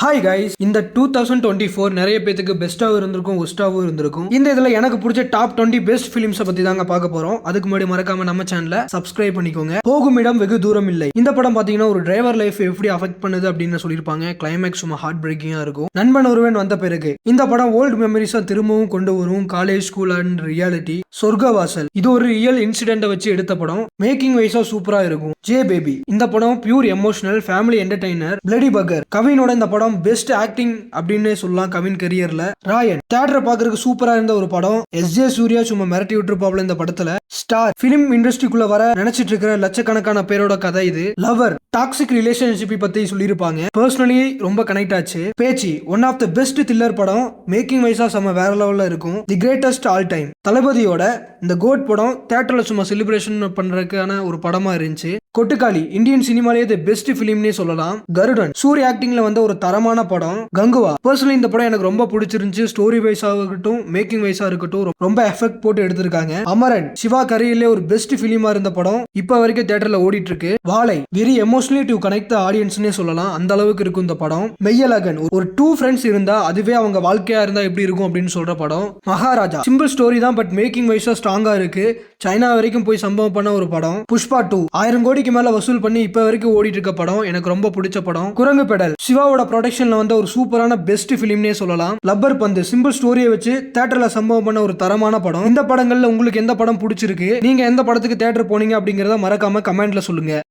Hi guys, இந்த 2024 நிறைய பேத்துக்கு பெஸ்ட்டாகவும் இருந்திருக்கும், ஒஸ்ட்டாகவும் இருந்திருக்கும். இந்த இதில் எனக்கு பிடிச்ச டாப் 20 பெஸ்ட் ஃபிலிம்ஸை பற்றி தாங்க பார்க்க போகிறோம். அதுக்கு முன்னாடி மறக்காம நம்ம சேனலை சப்ஸ்கிரைப் பண்ணிக்கோங்க. போகும் இடம் வெகு தூரம் இல்லை. இந்த படம் பார்த்தீங்கன்னா ஒரு டிரைவர் லைஃப் எப்படி அஃபெக்ட் பண்ணுது அப்படின்னு சொல்லியிருப்பாங்க. கிளைமேக்ஸ் சும்மா ஹார்ட் பிரேக்கிங்காக இருக்கும். நண்பன் ஒருவன் வந்த பிறகு இந்த படம் ஓல்டு மெமரிஸை திரும்பவும் கொண்டு வரும். College, school and reality. சொர்க்கவாசல் இது ஒரு ரியல் இன்சிடென்ட்டை வச்சு எடுத்த படம். மேக்கிங் வைஸா சூப்பரா இருக்கும். ஜே பேபி இந்த படம் pure emotional family entertainer. Bloody beggar கவினோட இந்த படம் பெஸ்ட் ஆக்டிங் அப்படின்னு சொல்லலாம் கவின் கரியர்ல. ராயன் தியேட்டர் பாக்குறதுக்கு சூப்பரா இருந்த ஒரு படம். எஸ்.ஜே. சூர்யா சும்மா மிரட்டி விட்டுருப்பாப்ல இந்த படத்துல. ஸ்டார் பிலிம் இண்டஸ்ட்ரிக்குள்ள வர நினைச்சிட்டு இருக்கிற லட்சக்கணக்கான பேரோட கதை இது. லவர் டாக்ஸிக் ரிலேஷன்ஷிப் பத்தி சொல்லியிருப்பாங்க. பர்சனலி ரொம்ப கனெக்ட் ஆச்சு. பேச்சு one of the best thriller படம். மேக்கிங் வைஸா செம்ம வேற லெவல்ல இருக்கும். தி கிரேட்டஸ்ட் ஆல் டைம் தளபதியோட இந்த கோட் படம் தியேட்டர்ல சும்மா செலிப்ரேஷன் பண்றதுக்கான ஒரு படமா இருந்துச்சு. கொட்டுக்காளி இந்தியன் சினிமாலேயே தி பெஸ்ட் பிலிம்னே சொல்லலாம். கருடன் சூரிய ஆக்டிங்ல வந்த ஒரு தரமான படம். கங்குவா பர்சனலி இந்த படம் எனக்கு ரொம்ப பிடிச்சிருந்துச்சு. ஸ்டோரி வைஸா இருக்கட்டும், மேக்கிங் வைஸா இருக்கட்டும் ரொம்ப எஃபெக்ட் போட்டு எடுத்திருக்காங்க. அமரன் சிவா கரியர்ல ஒரு பெஸ்ட் பிலிமா இருந்த படம். இப்ப வரைக்கும் தியேட்டர்ல ஓடிட்டு இருக்கு. Vaazhai very emotionally to connect the ஆடியன்ஸ்னே சொல்லலாம். அந்த அளவுக்கு இருக்கும் இந்த படம். மெய்யழகன் ஒரு டூ ஃப்ரெண்ட்ஸ் இருந்தா அதுவே அவங்க வாழ்க்கையா இருந்தா எப்படி இருக்கும் அப்படின்னு சொல்ற படம். மகாராஜா சிம்பிள் ஸ்டோரி தான், பட் மேக்கிங் வைஸா ஸ்ட்ராங்கா இருக்கு. சைனா வரைக்கும் போய் சம்பவம் பண்ண ஒரு படம். புஷ்பா 2 1000 கோடிக்கு மேல வசூல் பண்ணி இப்ப வரைக்கும் ஓடிட்டு இருக்க படம். எனக்கு ரொம்ப பிடிச்ச படம். குரங்கு பெடல் சிவாவோட ப்ரொடக்ஷன்ல வந்த ஒரு சூப்பரான பெஸ்ட் பிலிம்னே சொல்லலாம். லப்பர் பந்து சிம்பிள் ஸ்டோரியை வச்சு தியேட்டர்ல சம்பவம் பண்ண ஒரு தரமான படம். இந்த படங்கள்ல உங்களுக்கு எந்த படம் பிடிச்சிருக்கு, நீங்க எந்த படத்துக்கு தியேட்டர் போனீங்க அப்படிங்கறத மறக்காம கமெண்ட்ல சொல்லுங்க.